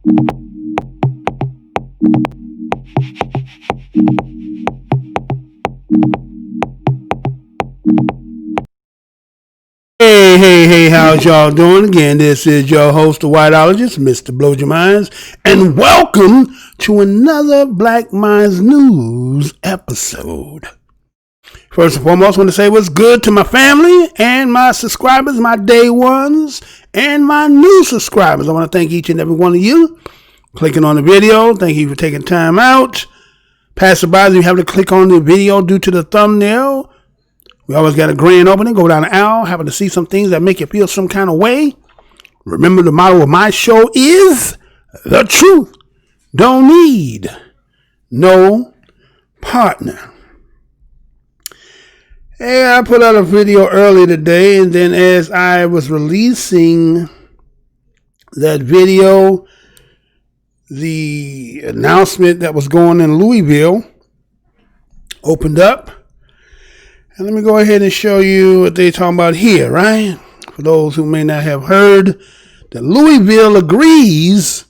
Hey, how's y'all doing? Again, this is your host, the Whiteologist, Mr. Blow Your Minds, and welcome to another Black Minds News episode. First and foremost, I want to say what's good to my family and my subscribers, my day ones, and my new subscribers. I want to thank each and every one of you clicking on the video. Thank you for taking time out. Passerbys, you have to click on the video due to the thumbnail. We always got a grand opening, go down the aisle, happen to see some things that make you feel some kind of way. Remember, the motto of my show is the truth don't need no partner. Hey, I put out a video earlier today, and then as I was releasing that video, the announcement that was going in Louisville opened up. And let me go ahead and show you what they're talking about here, right? For those who may not have heard, that Louisville agrees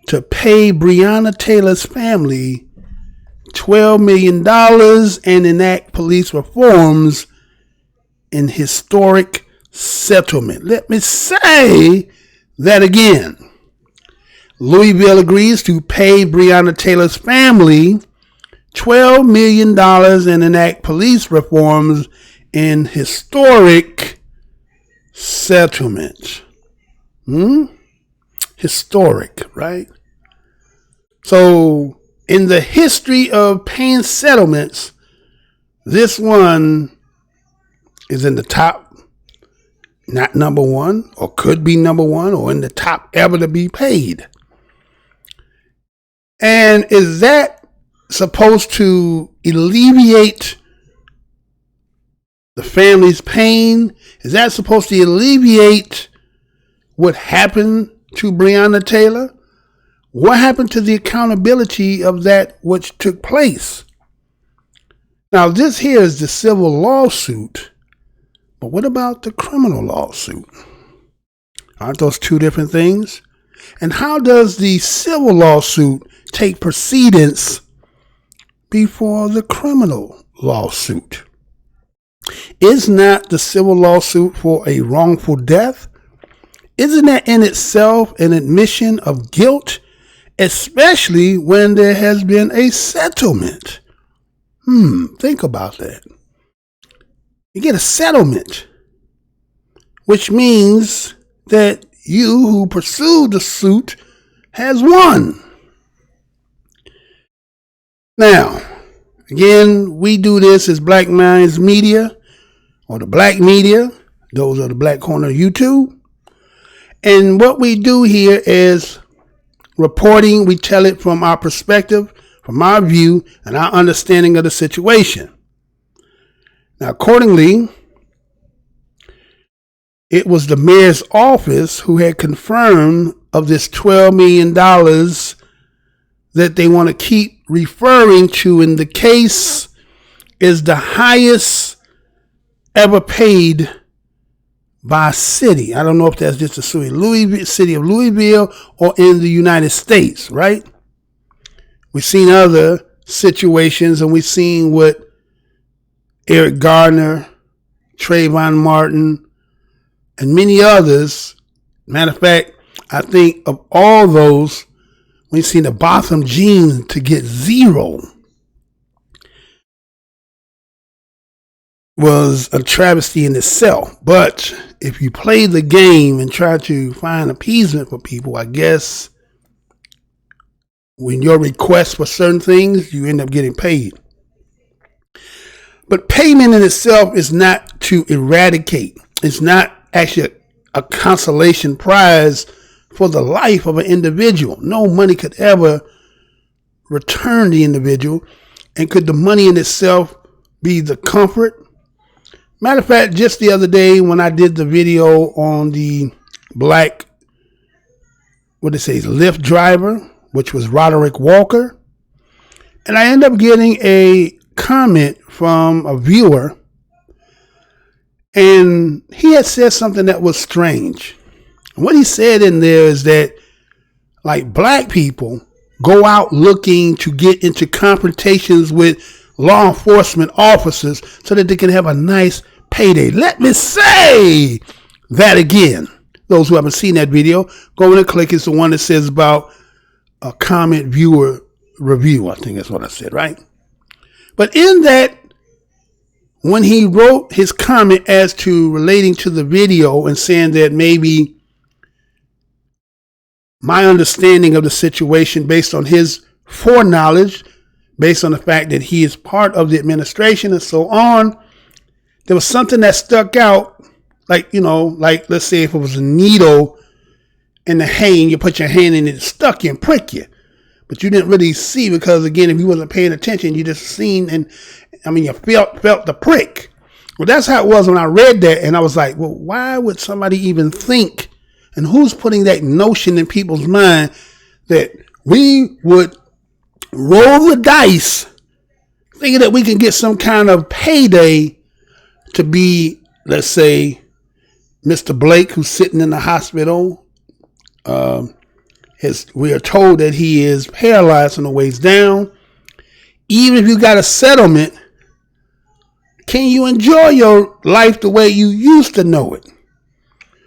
to pay Breonna Taylor's family $12 million and enact police reforms in historic settlement. Let me say that again. Louisville agrees to pay Breonna Taylor's family $12 million and enact police reforms in historic settlement. Historic, right? So, in the history of paying settlements, this one is in the top, not number one, or could be number one, or in the top ever to be paid. And is that supposed to alleviate the family's pain? Is that supposed to alleviate what happened to Breonna Taylor? What happened to the accountability of that which took place? Now, this here is the civil lawsuit, but what about the criminal lawsuit? Aren't those two different things? And how does the civil lawsuit take precedence before the criminal lawsuit? Is not the civil lawsuit for a wrongful death? Isn't that in itself an admission of guilt, especially when there has been a settlement? Think about that. You get a settlement, which means that you who pursued the suit has won. Now, again, we do this as Black Minds Media, or the Black Media. Those are the Black Corner of YouTube. And what we do here is reporting. We tell it from our perspective, from our view, and our understanding of the situation. Now, accordingly, it was the mayor's office who had confirmed of this $12 million that they want to keep referring to in the case is the highest ever paid by a city. I don't know if that's just the city of Louisville or in the United States, right? We've seen other situations, and we've seen what Eric Gardner, Trayvon Martin, and many others. Matter of fact, I think of all those, we've seen the Botham Jean to get zero was a travesty in itself. But if you play the game and try to find appeasement for people, I guess when your request for certain things, you end up getting paid. But payment in itself is not to eradicate. It's not actually a consolation prize for the life of an individual. No money could ever return the individual. And could the money in itself be the comfort? Matter of fact, just the other day when I did the video on the black, Lyft driver, which was Roderick Walker, and I ended up getting a comment from a viewer, and he had said something that was strange. And what he said in there is that like black people go out looking to get into confrontations with law enforcement officers so that they can have a nice payday. Let me say that again. Those who haven't seen that video, go in and click. It's the one that says about a comment viewer review. I think that's what I said, right? But in that, when he wrote his comment as to relating to the video and saying that maybe my understanding of the situation based on his foreknowledge, based on the fact that he is part of the administration and so on, there was something that stuck out. Like, like let's say if it was a needle in the hay and you put your hand in it, it stuck you and prick you. But you didn't really see because, again, if you wasn't paying attention, you just seen you felt the prick. Well, that's how it was when I read that. And I was like, well, why would somebody even think, and who's putting that notion in people's mind that we would roll the dice thinking that we can get some kind of payday to be, let's say, Mr. Blake, who's sitting in the hospital. We are told that he is paralyzed on the ways down. Even if you got a settlement, can you enjoy your life the way you used to know it?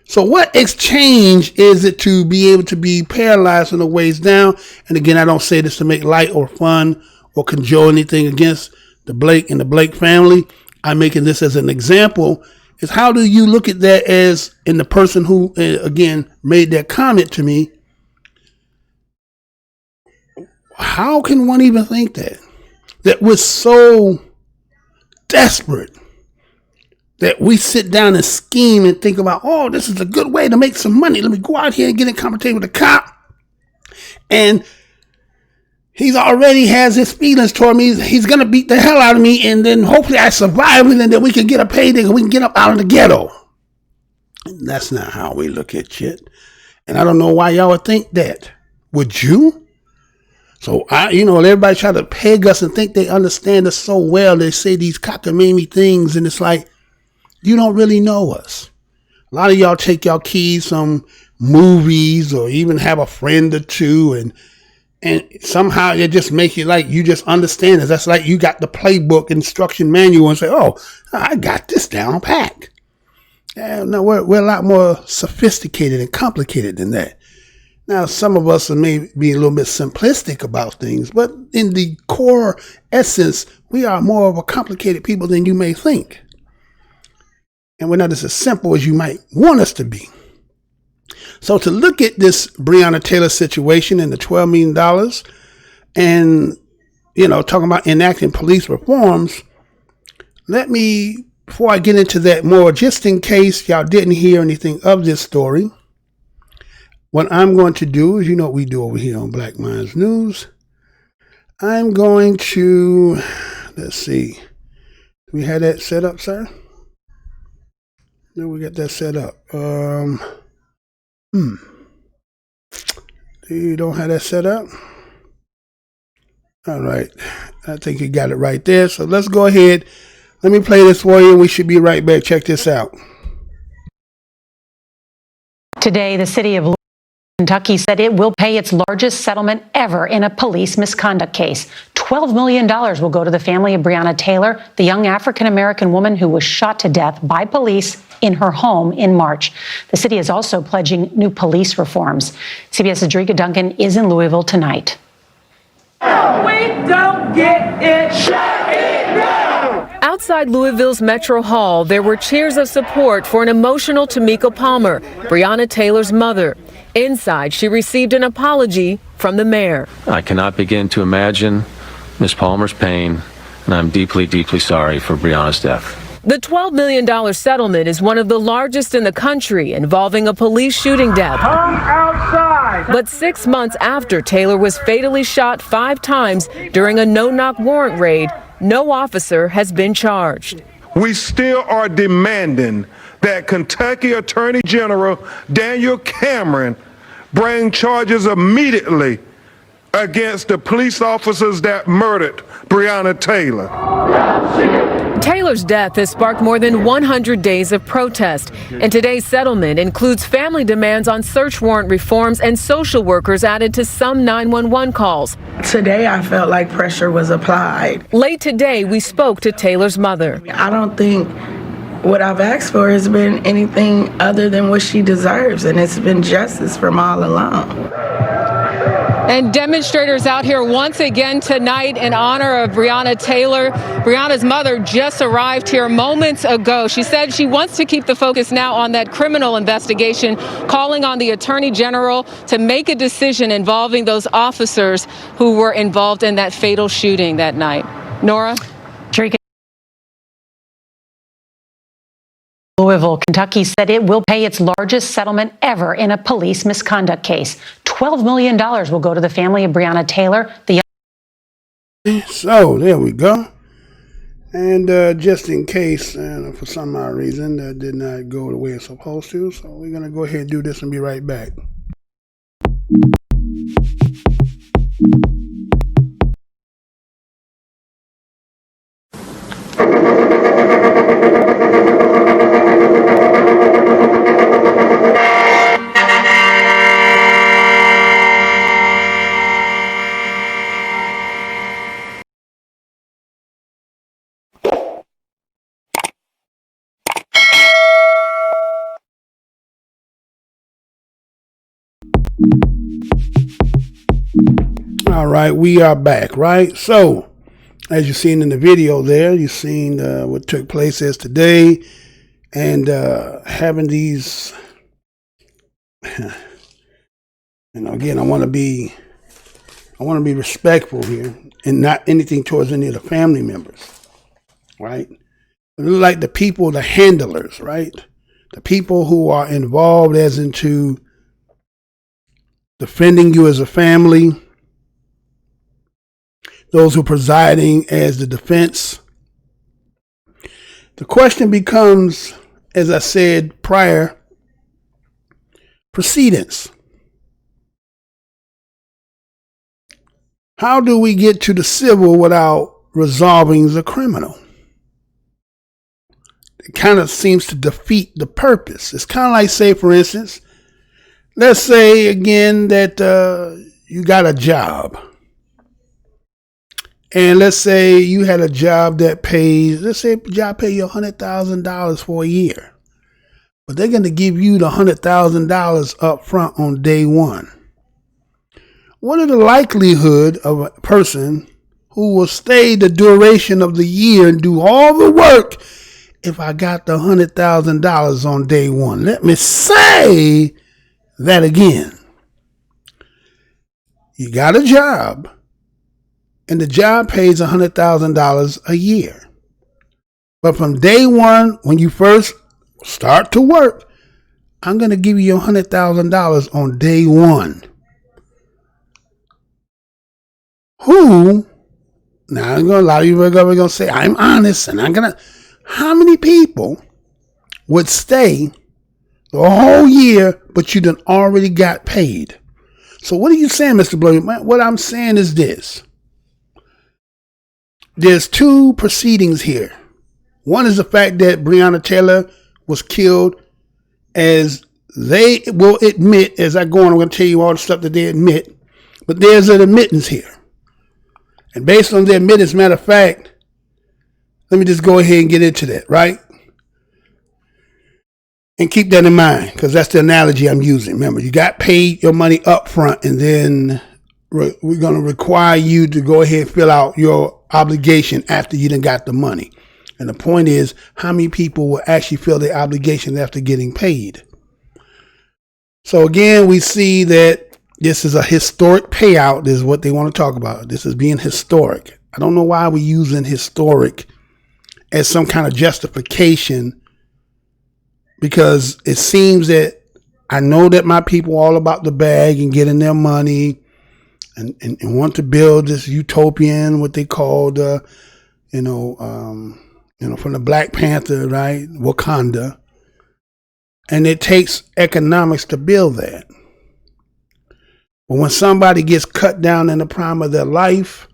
So what exchange is it to be able to be paralyzed on the ways down? And again, I don't say this to make light or fun or cajole anything against the Blake and the Blake family. I'm making this as an example. Is how do you look at that as in the person who, again, made that comment to me? How can one even think that we're so desperate that we sit down and scheme and think about, oh, this is a good way to make some money. Let me go out here and get in conversation with a cop. And he's already has his feelings toward me. He's going to beat the hell out of me. And then hopefully I survive and then we can get a payday and we can get up out of the ghetto. And that's not how we look at shit. And I don't know why y'all would think that. Would you? So everybody try to peg us and think they understand us so well. They say these cockamamie things. And it's like, you don't really know us. A lot of y'all take y'all keys from movies or even have a friend or two and somehow it just makes you like you just understand it. That's like you got the playbook instruction manual and say, oh, I got this down pat. No, we're a lot more sophisticated and complicated than that. Now, some of us may be a little bit simplistic about things, but in the core essence, we are more of a complicated people than you may think. And we're not as simple as you might want us to be. So to look at this Breonna Taylor situation and the $12 million and, talking about enacting police reforms, let me, before I get into that more, just in case y'all didn't hear anything of this story, what I'm going to do is, what we do over here on Black Minds News. I'm going to, let's see, we had that set up, sir? No, we got that set up. You don't have that set up? All right. I think you got it right there. So let's go ahead. Let me play this for you and we should be right back. Check this out. Today, the city of Kentucky said it will pay its largest settlement ever in a police misconduct case. $12 million will go to the family of Breonna Taylor, the young African-American woman who was shot to death by police in her home in March. The city is also pledging new police reforms. CBS's Drika Duncan is in Louisville tonight. We don't get it. Shut it down. Outside Louisville's Metro Hall, there were cheers of support for an emotional Tamika Palmer, Breonna Taylor's mother. Inside, she received an apology from the mayor. I cannot begin to imagine Ms. Palmer's pain, and I'm deeply, deeply sorry for Breonna's death. The $12 million settlement is one of the largest in the country, involving a police shooting death. Come outside. But 6 months after Taylor was fatally shot 5 times during a no-knock warrant raid, no officer has been charged. We still are demanding that Kentucky Attorney General Daniel Cameron bring charges immediately against the police officers that murdered Breonna Taylor. Taylor's death has sparked more than 100 days of protest, and today's settlement includes family demands on search warrant reforms and social workers added to some 911 calls. Today, I felt like pressure was applied. Late today, we spoke to Taylor's mother. I don't think what I've asked for has been anything other than what she deserves, and it's been justice from all along. And demonstrators out here once again tonight in honor of Breonna Taylor. Breonna's mother just arrived here moments ago. She said she wants to keep the focus now on that criminal investigation, calling on the Attorney General to make a decision involving those officers who were involved in that fatal shooting that night. Nora? Louisville, Kentucky said it will pay its largest settlement ever in a police misconduct case. $12 million will go to the family of Breonna Taylor. So there we go. And just in case, for some odd reason, that did not go the way it's supposed to, so we're going to go ahead and do this and be right back. All right, we are back, right? So, as you've seen in the video there, you've seen what took place as today, and having these, again, I want to be respectful here, and not anything towards any of the family members, right? Like the people, the handlers, right? The people who are involved as into defending you as a family, those who are presiding as the defense. The question becomes, as I said prior, precedence. How do we get to the civil without resolving the criminal? It kind of seems to defeat the purpose. It's kind of like, say, for instance, let's say again that you got a job. And let's say you had a job that pays, let's say a job pay you $100,000 for a year. But they're going to give you the $100,000 up front on day one. What are the likelihood of a person who will stay the duration of the year and do all the work if I got the $100,000 on day one? Let me say that again. You got a job, and the job pays $100,000 a year. But from day one, when you first start to work, I'm going to give you $100,000 on day one. Who, now a lot of you are going to say, I'm honest, and how many people would stay the whole year, but you done already got paid? So what are you saying, Mr. Blow? What I'm saying is this. There's two proceedings here. One is the fact that Breonna Taylor was killed, as they will admit, as I go on, I'm going to tell you all the stuff that they admit, but there's an admittance here. And based on their admittance, matter of fact, let me just go ahead and get into that, right? And keep that in mind, because that's the analogy I'm using. Remember, you got paid your money up front, and then we're going to require you to go ahead and fill out your obligation after you done got the money. And the point is, how many people will actually fill their obligation after getting paid? So again, we see that this is a historic payout. This is what they want to talk about. This is being historic. I don't know why we're using historic as some kind of justification, because it seems that I know that my people are all about the bag and getting their money and want to build this utopian, what they call the, from the Black Panther, right? Wakanda. And it takes economics to build that. But when somebody gets cut down in the prime of their life,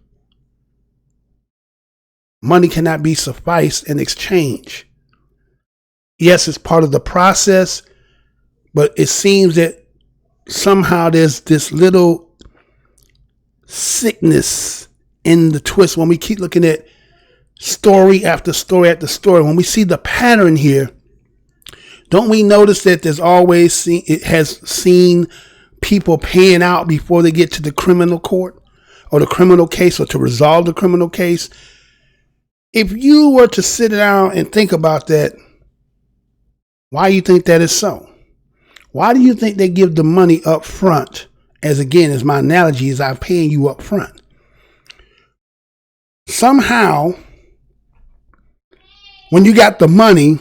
Money cannot be sufficed in exchange. Yes, it's part of the process, but it seems that somehow there's this little sickness in the twist when we keep looking at story after story after story. When we see the pattern here, don't we notice that there's always it has seen people paying out before they get to the criminal court or the criminal case or to resolve the criminal case? If you were to sit down and think about that, why do you think that is so? Why do you think they give the money up front? As again, as my analogy is, I'm paying you up front. Somehow, when you got the money,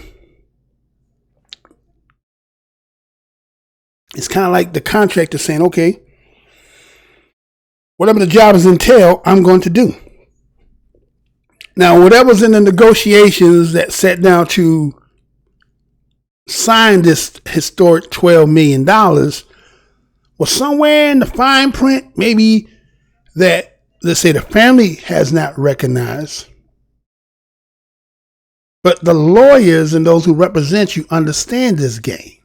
it's kind of like the contractor saying, okay, whatever the job is entail, I'm going to do. Now, whatever's in the negotiations that sat down to sign this historic $12 million was somewhere in the fine print, maybe that, let's say, the family has not recognized. But the lawyers and those who represent you understand this game.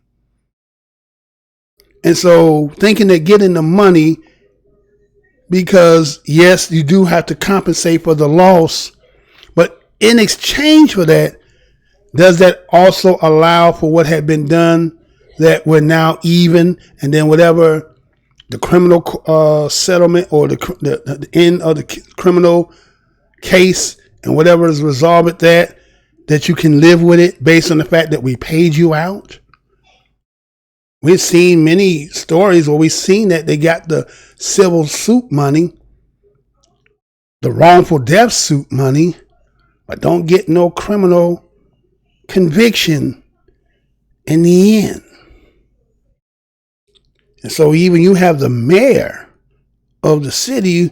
And so thinking that getting the money, because yes, you do have to compensate for the loss, but in exchange for that, does that also allow for what had been done, that we're now even, and then whatever the criminal settlement or the end of the criminal case and whatever is resolved at that you can live with it based on the fact that we paid you out? We've seen many stories where we've seen that they got the civil suit money, the wrongful death suit money, but don't get no criminal conviction in the end. And so even you have the mayor of the city,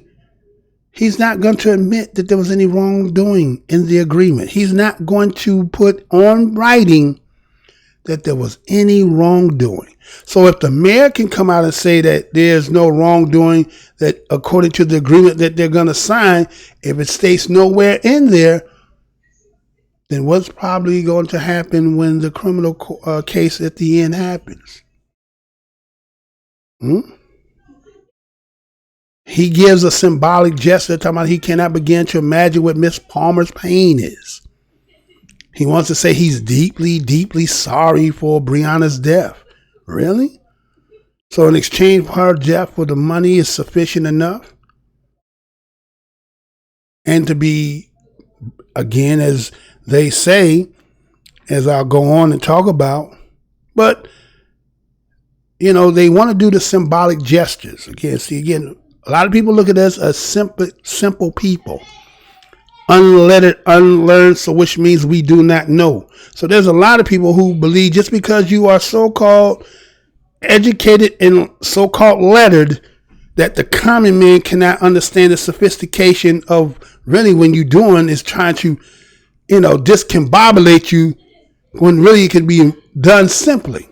he's not going to admit that there was any wrongdoing in the agreement. He's not going to put on writing that there was any wrongdoing. So if the mayor can come out and say that there's no wrongdoing, that according to the agreement that they're going to sign, if it states nowhere in there, then what's probably going to happen when the criminal case at the end happens? He gives a symbolic gesture talking about he cannot begin to imagine what Miss Palmer's pain is. He wants to say he's deeply, deeply sorry for Breonna's death. Really? So in exchange for her death, for the money is sufficient enough? And to be, again, as they say, as I'll go on and talk about, but, you know, they want to do the symbolic gestures. Again, a lot of people look at us as simple people. Unlettered, unlearned, so which means we do not know. So there's a lot of people who believe just because you are so-called educated and so-called lettered, that the common man cannot understand the sophistication of really when you're doing is trying to, discombobulate you when really it can be done simply.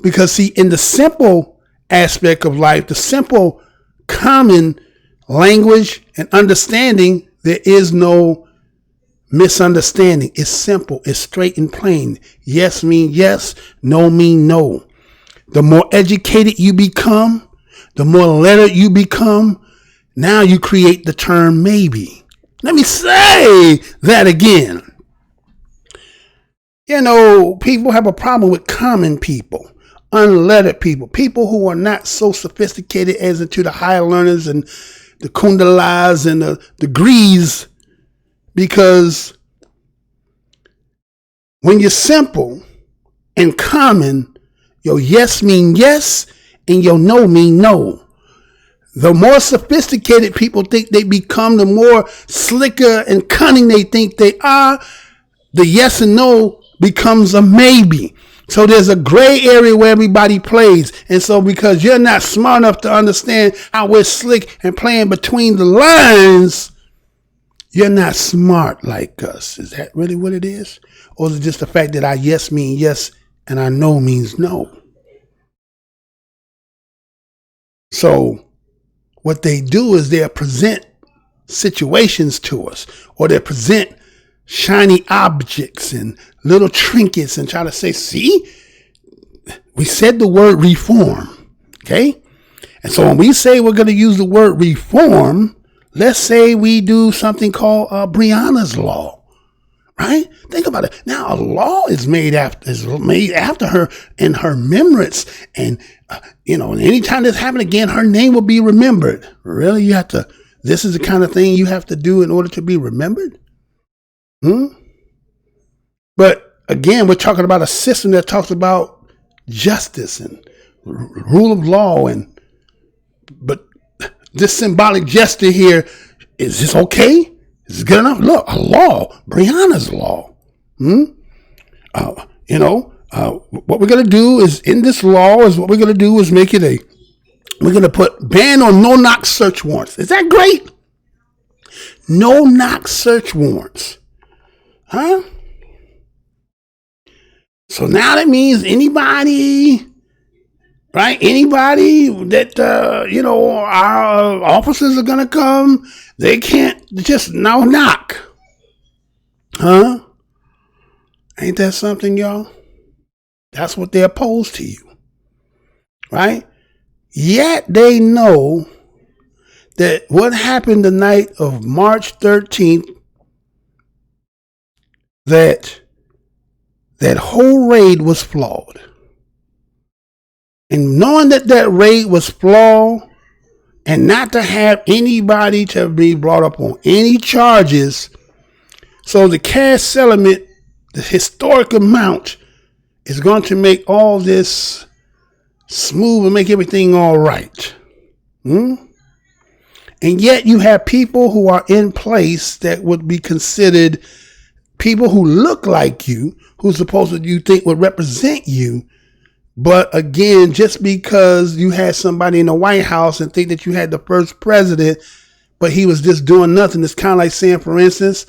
Because see, in the simple aspect of life, the simple common language and understanding, there is no misunderstanding. It's simple. It's straight and plain. Yes mean yes. No mean no. The more educated you become, the more lettered you become, now you create the term maybe. Let me say that again. People have a problem with common people, unlettered people, people who are not so sophisticated as into the higher learners and the kundalas and the degrees, because when you're simple and common, your yes mean yes and your no mean no. The more sophisticated people think they become, the more slicker and cunning they think they are, the yes and no becomes a maybe. So there's a gray area where everybody plays. And so because you're not smart enough to understand how we're slick and playing between the lines, you're not smart like us. Is that really what it is? Or is it just the fact that our yes means yes and our no means no? So what they do is they'll present situations to us, or they present shiny objects and little trinkets and try to say, see, we said the word reform. Okay. And so when we say we're going to use the word reform, let's say we do something called Breonna's law. Right? Think about it. Now, a law is made after her in her remembrance. And, anytime this happens again, her name will be remembered. Really? This is the kind of thing you have to do in order to be remembered? But again, we're talking about a system that talks about justice and rule of law. But this symbolic gesture here, is this okay? Is it good enough? Look, a law, Breonna's law. What we're going to do is, in this law, we're going to do is make it we're going to put ban on no-knock search warrants. Is that great? No-knock search warrants. Huh? So now that means anybody, right? Anybody that, our officers are going to come, they can't just knock. Huh? Ain't that something, y'all? That's what they're opposed to you. Right? Yet they know that what happened the night of March 13th, that whole raid was flawed. And knowing that raid was flawed, and not to have anybody to be brought up on any charges, so the cash settlement, the historic amount, is going to make all this smooth and make everything all right. And yet you have people who are in place that would be considered people who look like you, who supposedly you think would represent you. But again, just because you had somebody in the White House and think that you had the first president, but he was just doing nothing, it's kind of like saying, for instance,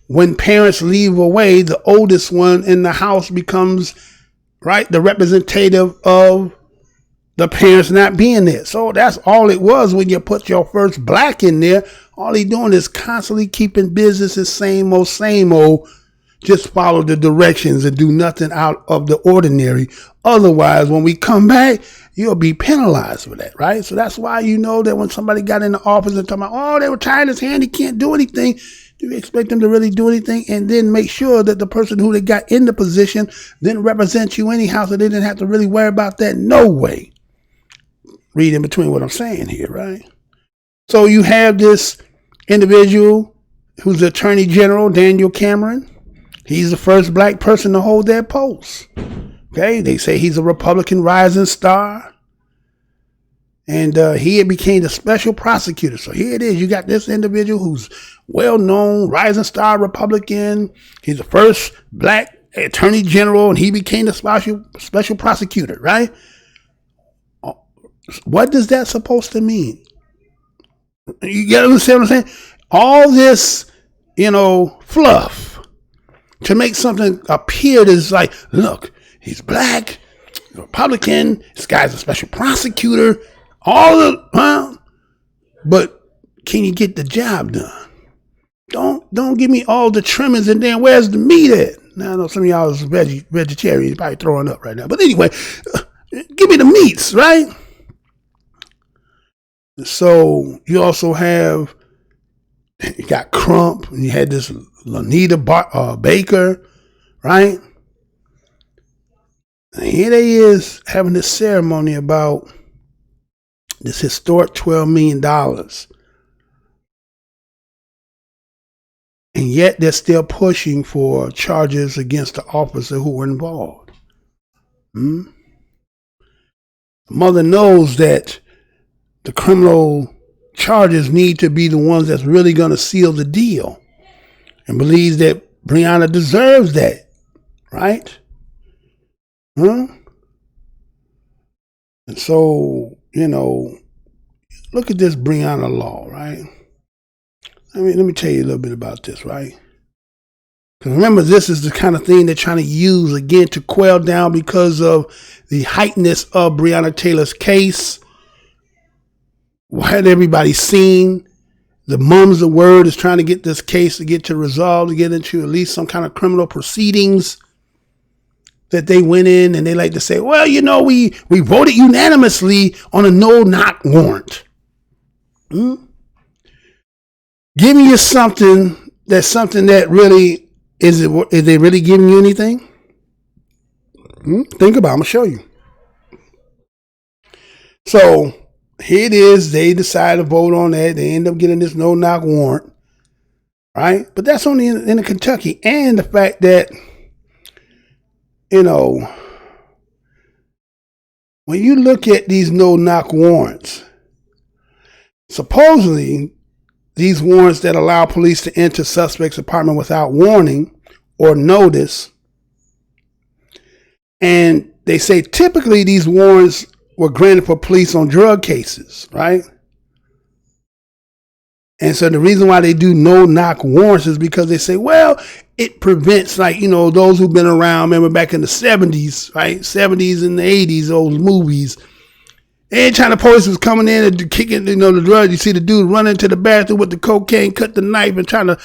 when parents leave away, the oldest one in the house becomes, right, the representative of the parents not being there. So that's all it was when you put your first black in there. All he doing is constantly keeping business the same old. Just follow the directions and do nothing out of the ordinary. Otherwise, when we come back, you'll be penalized for that, right? So that's why you know that when somebody got in the office and talking about, they were tying his hand, he can't do anything. Do you expect them to really do anything? And then make sure that the person who they got in the position didn't represent you anyhow, so they didn't have to really worry about that. No way. Read in between what I'm saying here, right? So you have this individual who's the Attorney General, Daniel Cameron. He's the first black person to hold that post. Okay, they say he's a Republican rising star. And he became the special prosecutor. So here it is. You got this individual who's well-known, rising star Republican. He's the first black Attorney General, and he became the special prosecutor, right? What does that supposed to mean? You get what I'm saying? All this, fluff to make something appear as like, look, he's black, Republican, this guy's a special prosecutor, but can you get the job done? Don't give me all the trimmings and then where's the meat at? Now I know some of y'all is vegetarian, you're probably throwing up right now. But anyway, give me the meats, right? So you also have, you got Crump, and you had this Lanita Baker, right? And here they is having this ceremony about this historic $12 million. And yet they're still pushing for charges against the officer who were involved. The mother knows that the criminal charges need to be the ones that's really going to seal the deal, and believes that Breonna deserves that, right? And so, look at this Breonna law, right? Let me tell you a little bit about this, right? Because remember, this is the kind of thing they're trying to use again to quell down because of the heightenedness of Breonna Taylor's case. What had everybody seen? the mum's the word is trying to get this case to get to resolve, to get into at least some kind of criminal proceedings that they went in, and they like to say, well, you know, we voted unanimously on a no-knock warrant. Giving you something that really, is they really giving you anything? Think about it. I'm going to show you. So here it is. They decide to vote on that. They end up getting this no-knock warrant, right? But that's only in Kentucky. And the fact that, you know, when you look at these no-knock warrants, supposedly these warrants that allow police to enter suspect's apartment without warning or notice, and they say typically these warrants were granted for police on drug cases, right? And so the reason why they do no-knock warrants is because they say, well, it prevents, like, you know, those who've been around, remember back in the 70s, right? 70s and the 80s, those movies. Anytime the police was coming in and kicking, you know, the drugs, you see the dude running to the bathroom with the cocaine, cut the knife, and trying to,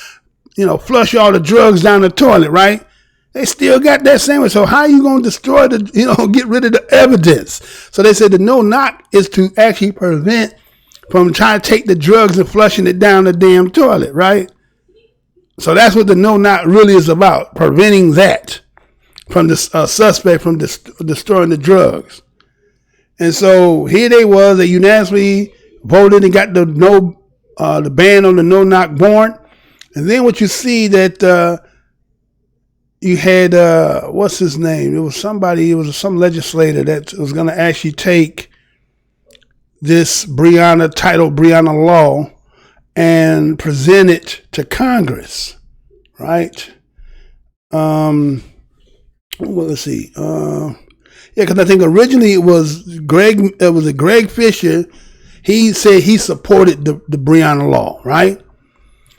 you know, flush all the drugs down the toilet, right? They still got that sandwich. So how are you going to destroy the, you know, get rid of the evidence? So they said the no-knock is to actually prevent from trying to take the drugs and flushing it down the damn toilet, right? So that's what the no-knock really is about, preventing that from the suspect from destroying the drugs. And so here they was, they unanimously voted and got the ban on the no-knock warrant. And then what you see that you had, what's his name? It was some legislator that was going to actually take this titled Breonna law and present it to Congress, right? Well, let's see. Yeah, because I think originally it was Greg Fisher. He said he supported the Breonna law, right?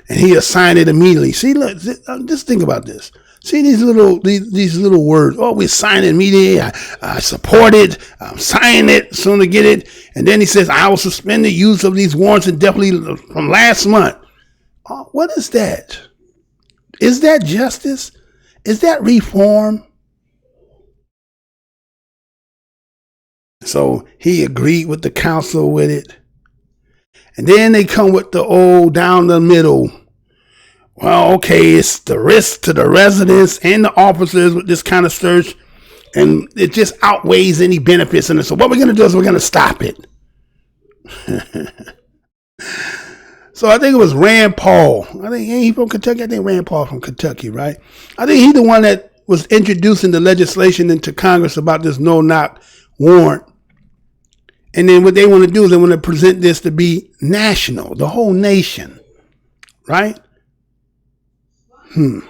And he assigned it immediately. See, look, just think about this. See these little words. Oh, we signed it immediately. I support it. I'm signing it soon to get it. And then he says, I will suspend the use of these warrants indefinitely from last month. Oh, what is that? Is that justice? Is that reform? So he agreed with the council with it. And then they come with the old down the middle. Well, okay, it's the risk to the residents and the officers with this kind of search, and it just outweighs any benefits in it. So what we're going to do is we're going to stop it. So I think it was Rand Paul. I think he's from Kentucky. I think Rand Paul from Kentucky, right? I think he's the one that was introducing the legislation into Congress about this no-knock warrant. And then what they want to do is they want to present this to be national, the whole nation, right? And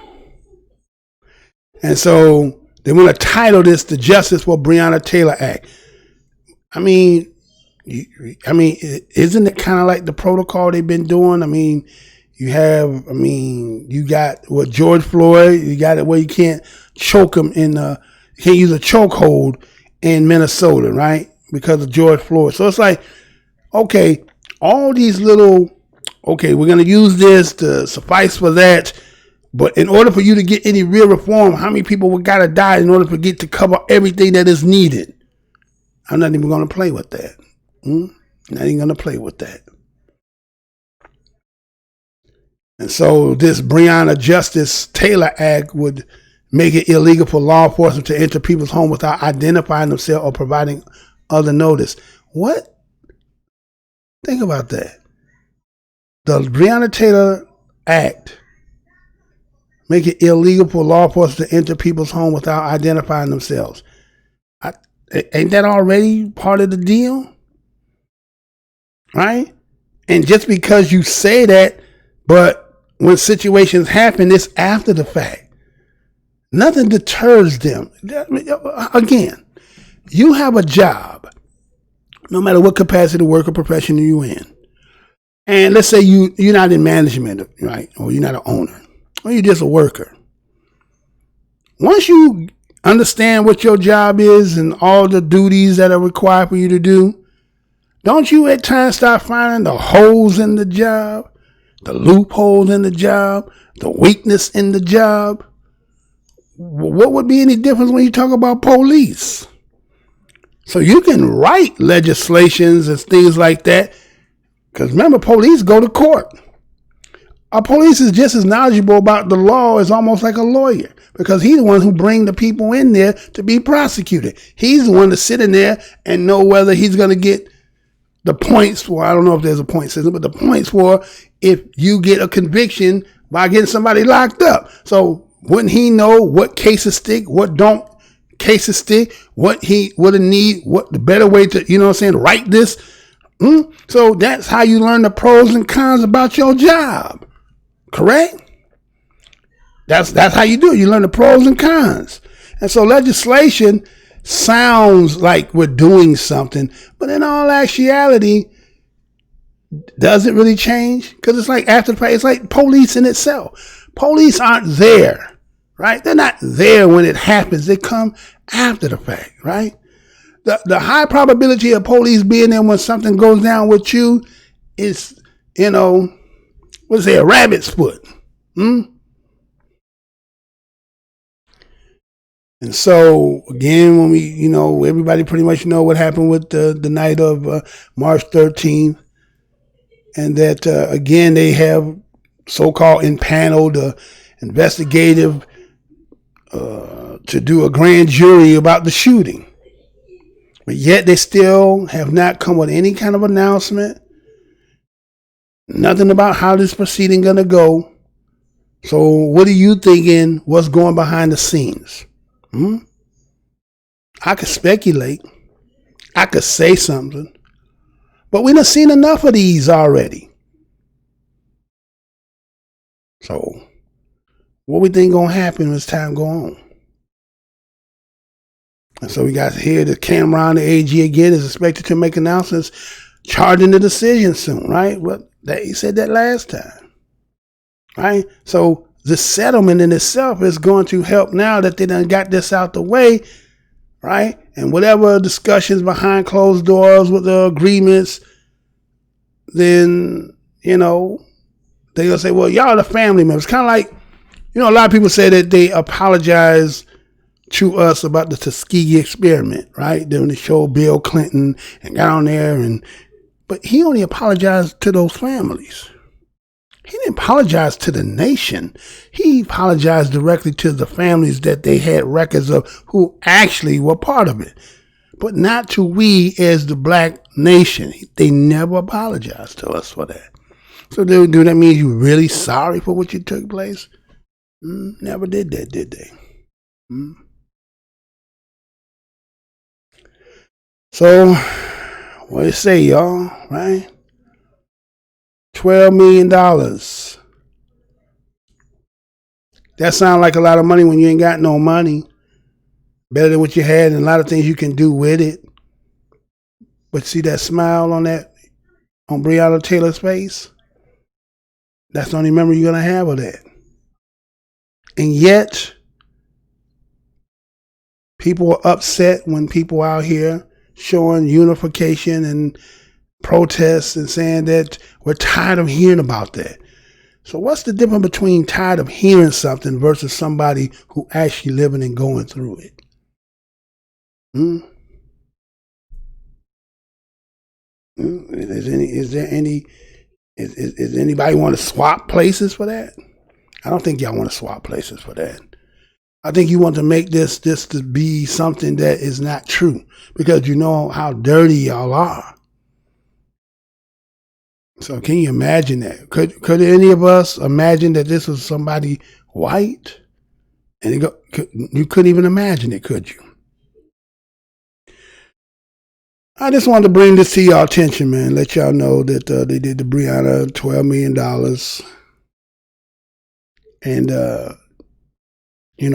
so they want to title this the Justice for Breonna Taylor Act. I mean, isn't it kind of like the protocol they've been doing? I mean, you got what George Floyd, you got it where you can't choke him you can't use a chokehold in Minnesota, right? Because of George Floyd. So it's like, okay, all these we're going to use this to suffice for that. But in order for you to get any real reform, how many people would got to die in order for get to cover everything that is needed? I'm not even going to play with that. Not even going to play with that. And so this Breonna Justice Taylor Act would make it illegal for law enforcement to enter people's home without identifying themselves or providing other notice. What? Think about that. The Breonna Taylor Act make it illegal for law enforcement to enter people's home without identifying themselves. Ain't that already part of the deal? Right? And just because you say that, but when situations happen, it's after the fact. Nothing deters them. Again, you have a job, no matter what capacity of work or profession you're in. And let's say you're not in management, right? Or you're not an owner. Or you're just a worker. Once you understand what your job is and all the duties that are required for you to do, don't you at times start finding the holes in the job? the loopholes in the job, the weakness in the job. What would be any difference when you talk about police? So you can write legislations and things like that, because remember, police go to court. Our police is just as knowledgeable about the law as almost like a lawyer, because he's the one who bring the people in there to be prosecuted. He's the one to sit in there and know whether he's going to get the points for, I don't know if there's a point system, but the points for if you get a conviction by getting somebody locked up. So wouldn't he know what cases stick, what don't cases stick, what he would need, what the better way to, you know what I'm saying, write this? So that's how you learn the pros and cons about your job. Correct? That's how you do it. You learn the pros and cons. And so legislation sounds like we're doing something, but in all actuality, does it really change? Because it's like after the fact, it's like police in itself. Police aren't there, right? They're not there when it happens. They come after the fact, right? The high probability of police being there when something goes down with you is, a rabbit's foot. And so, again, when we, everybody pretty much know what happened with the night of March 13th. And that, again, they have so-called impaneled investigative to do a grand jury about the shooting. But yet they still have not come with any kind of announcement. Nothing about how this proceeding going to go. So what are you thinking? What's going behind the scenes? I could speculate. I could say something. But we done seen enough of these already. So what we think going to happen as time go on? And so we got here the Cameron, the AG again, is expected to make announcements charging the decision soon, right? Well, he said that last time, right? So the settlement in itself is going to help now that they done got this out the way, right? And whatever discussions behind closed doors with the agreements, then, they're going to say, well, y'all the family members. Kind of like, a lot of people say that they apologize to us about the Tuskegee experiment, right? During the show, Bill Clinton and got on there, but he only apologized to those families. He didn't apologize to the nation. He apologized directly to the families that they had records of who actually were part of it, but not to we as the black nation. They never apologized to us for that. So do that mean you're really sorry for what you took place? Never did that, did they? So, what do you say, y'all, right? $12 million. That sounds like a lot of money when you ain't got no money. Better than what you had and a lot of things you can do with it. But see that smile on Breonna Taylor's face? That's the only memory you're going to have of that. And yet, people are upset when people out here showing unification and protests and saying that we're tired of hearing about that. So what's the difference between tired of hearing something versus somebody who actually living and going through it? Is anybody want to swap places for that? I don't think y'all want to swap places for that. I think you want to make this to be something that is not true because you know how dirty y'all are. So can you imagine that? Could any of us imagine that this was somebody white? And you couldn't even imagine it, could you? I just wanted to bring this to y'all attention, man. Let y'all know that they did the Breonna $12 million. And,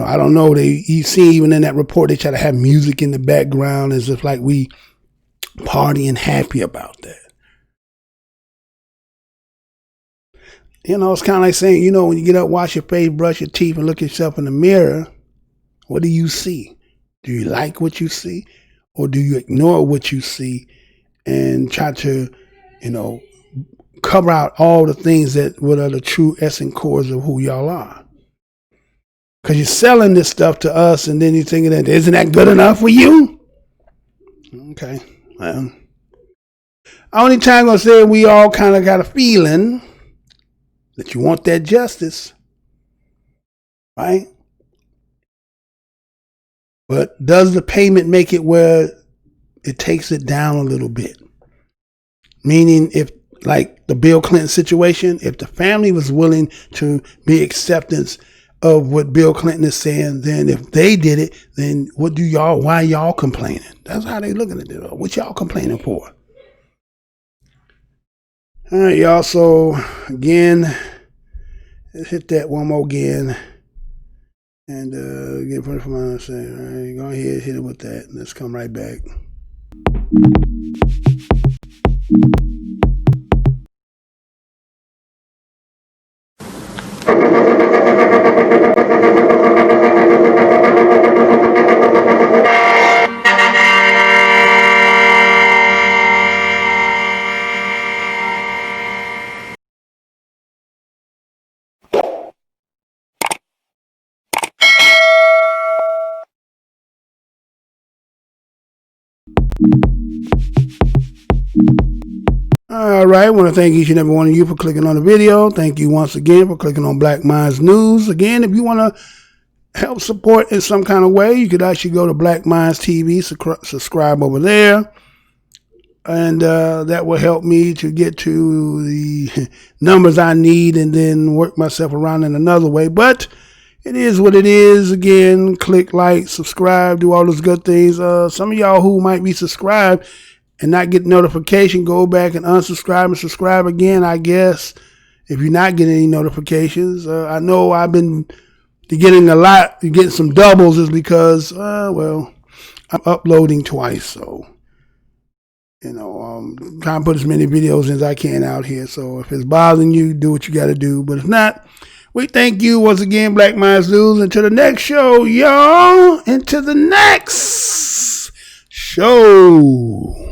I don't know. You see, even in that report, they try to have music in the background as if like we partying happy about that. It's kind of like saying, when you get up, wash your face, brush your teeth, and look yourself in the mirror, what do you see? Do you like what you see? Or do you ignore what you see and try to, cover out all the things that what are the true essence cores of who y'all are. Because you're selling this stuff to us, and then you're thinking that isn't that good enough for you? Okay, well, only time I'm gonna say we all kind of got a feeling that you want that justice, right? But does the payment make it where it takes it down a little bit? Meaning, if like the Bill Clinton situation, if the family was willing to be acceptance of what Bill Clinton is saying, then if they did it, then why y'all complaining? That's how they looking at it. What y'all complaining for? All right, y'all. So again, let's hit that one more again. And get put from my say, all right, go ahead, hit it with that. Let's come right back. All right, I want to thank each and every one of you for clicking on the video. Thank you once again for clicking on Black MINDZ News. Again, if you want to help support in some kind of way, you could actually go to Black MINDZ TV, subscribe over there. And that will help me to get to the numbers I need and then work myself around in another way. But it is what it is. Again, click like, subscribe, do all those good things. Some of y'all who might be subscribed and not get notification, go back and unsubscribe and subscribe again, I guess, if you're not getting any notifications. I know I've been getting a lot, getting some doubles is because, well, I'm uploading twice, so, trying to put as many videos as I can out here. So if it's bothering you, do what you got to do. But if not, we thank you once again, Black MINDZ News. Until the next show, y'all. Until the next show.